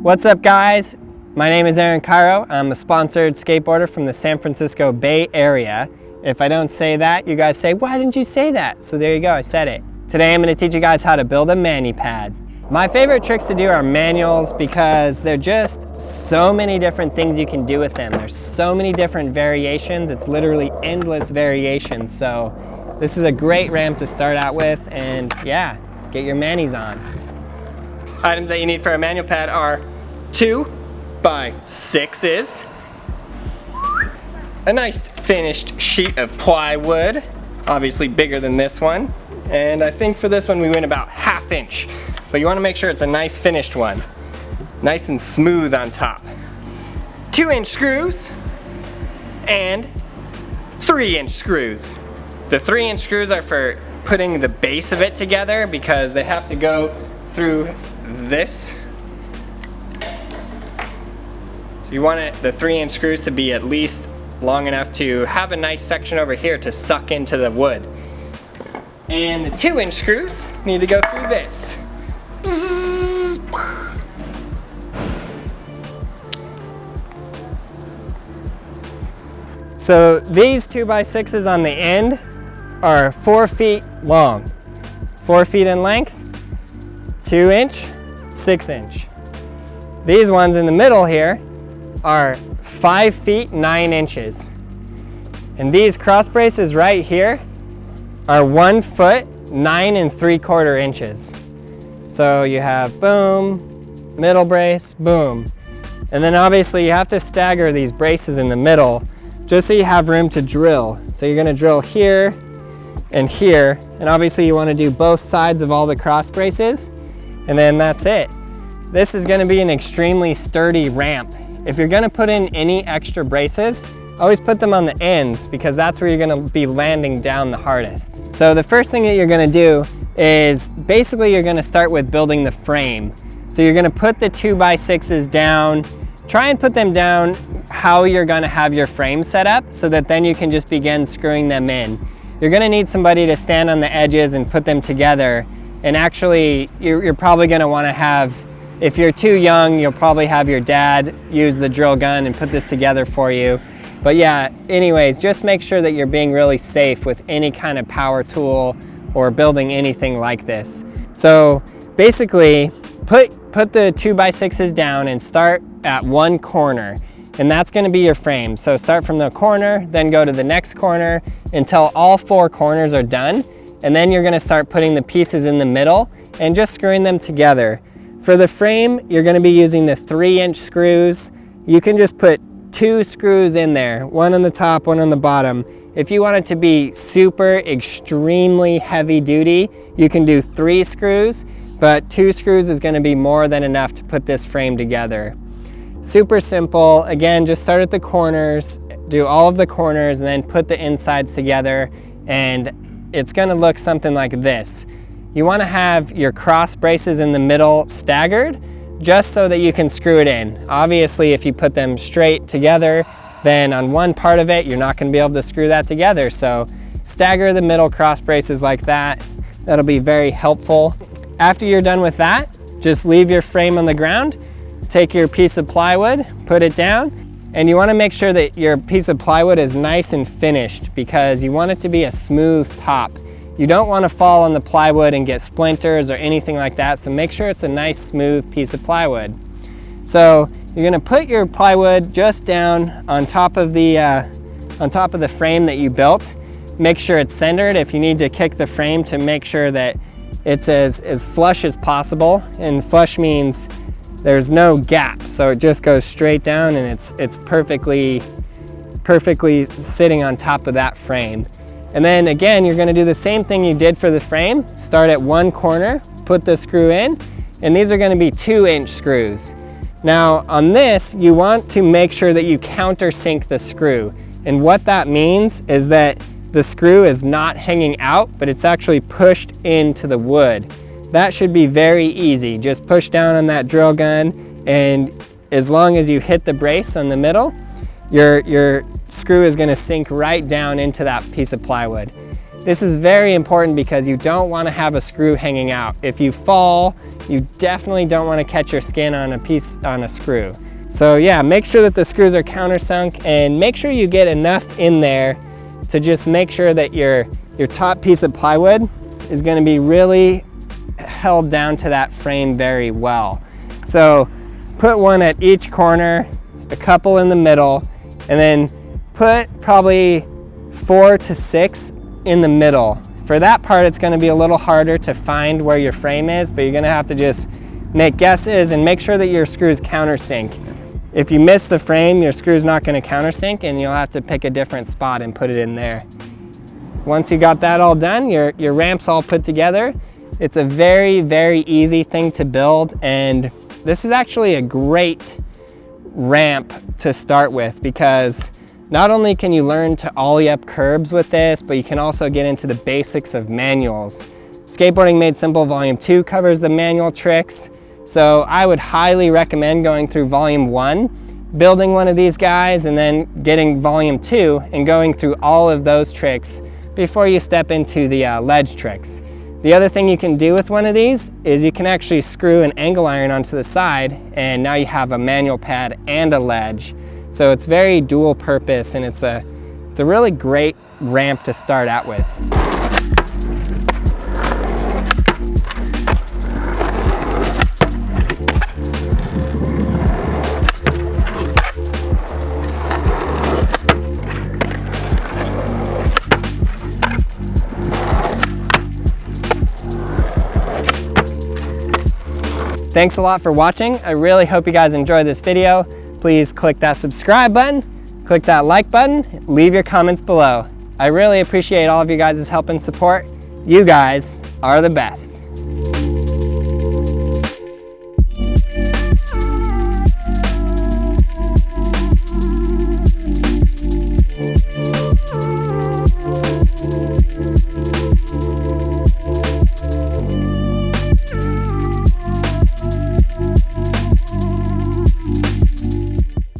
What's up, guys? My name is Kyro. I'm a sponsored skateboarder from the San Francisco Bay Area. If I don't say that, you guys say, why didn't you say that? So there you go, I said it. Today I'm going to teach you guys how to build a mani pad. My favorite tricks to do are manuals because they're just so many different things you can do with them. There's so many different variations. It's literally endless variations. So this is a great ramp to start out with, and yeah, get your manis on. Items that you need for a manual pad are 2x6s, a nice finished sheet of plywood, obviously bigger than this one, and I think for this one we went about 1/2 inch, but you want to make sure it's a nice finished one, nice and smooth on top. 2-inch screws and 3-inch screws. The 3-inch screws are for putting the base of it together because they have to go through this. So you want the 3-inch screws to be at least long enough to have a nice section over here to suck into the wood. And the 2-inch screws need to go through this. So these 2x6s on the end are 4 feet long, 4 feet in length, 2-inch, 6-inch. These ones in the middle here are 5 feet 9 inches. And these cross braces right here are 1 foot 9 3/4 inches. So you have boom, middle brace, boom. And then obviously you have to stagger these braces in the middle just so you have room to drill. So you're gonna drill here and here, and obviously you wanna do both sides of all the cross braces, and then that's it. This is gonna be an extremely sturdy ramp. If you're gonna put in any extra braces, always put them on the ends because that's where you're gonna be landing down the hardest. So the first thing that you're gonna do is basically you're gonna start with building the frame. So you're gonna put the 2x6s down, try and put them down how you're gonna have your frame set up so that then you can just begin screwing them in. You're gonna need somebody to stand on the edges and put them together. And actually, you're probably gonna wanna have, if you're too young, you'll probably have your dad use the drill gun and put this together for you. But yeah, anyways, just make sure that you're being really safe with any kind of power tool or building anything like this. So basically, put the 2x6s down and start at one corner, and that's gonna be your frame. So start from the corner, then go to the next corner until all 4 corners are done, and then you're gonna start putting the pieces in the middle and just screwing them together. For the frame, you're gonna be using the 3-inch screws. You can just put 2 screws in there, one on the top, one on the bottom. If you want it to be super extremely heavy duty, you can do 3 screws, but 2 screws is gonna be more than enough to put this frame together. Super simple. Again, just start at the corners, do all of the corners, and then put the insides together, and it's gonna look something like this. You wanna have your cross braces in the middle staggered, just so that you can screw it in. Obviously, if you put them straight together, then on one part of it, you're not gonna be able to screw that together. So stagger the middle cross braces like that. That'll be very helpful. After you're done with that, just leave your frame on the ground, take your piece of plywood, put it down, and you wanna make sure that your piece of plywood is nice and finished because you want it to be a smooth top. You don't want to fall on the plywood and get splinters or anything like that, so make sure it's a nice smooth piece of plywood. So you're going to put your plywood just down on top of the frame that you built. Make sure it's centered. If you need to kick the frame to make sure that it's as flush as possible, and flush means there's no gap, so it just goes straight down and it's perfectly sitting on top of that frame. And then again, you're gonna do the same thing you did for the frame. Start at one corner, put the screw in, and these are gonna be 2-inch screws. Now on this, you want to make sure that you countersink the screw. And what that means is that the screw is not hanging out, but it's actually pushed into the wood. That should be very easy. Just push down on that drill gun, and as long as you hit the brace on the middle, your screw is gonna sink right down into that piece of plywood. This is very important because you don't want to have a screw hanging out. If you fall, you definitely don't want to catch your skin on a screw. So yeah, make sure that the screws are countersunk and make sure you get enough in there to just make sure that your top piece of plywood is going to be really held down to that frame very well. So put one at each corner, a couple in the middle, and then put probably 4 to 6 in the middle. For that part, it's going to be a little harder to find where your frame is, but you're going to have to just make guesses and make sure that your screws countersink. If you miss the frame, your screw's not going to countersink and you'll have to pick a different spot and put it in there. Once you got that all done, your ramp's all put together. It's a very, very easy thing to build, and this is actually a great ramp to start with because not only can you learn to ollie up curbs with this, but you can also get into the basics of manuals. Skateboarding Made Simple Volume 2 covers the manual tricks, so I would highly recommend going through Volume 1, building one of these guys, and then getting Volume 2 and going through all of those tricks before you step into the ledge tricks. The other thing you can do with one of these is you can actually screw an angle iron onto the side, and now you have a manual pad and a ledge. So it's very dual purpose, and it's a really great ramp to start out with. Thanks a lot for watching. I really hope you guys enjoyed this video. Please click that subscribe button, click that like button, leave your comments below. I really appreciate all of you guys' help and support. You guys are the best.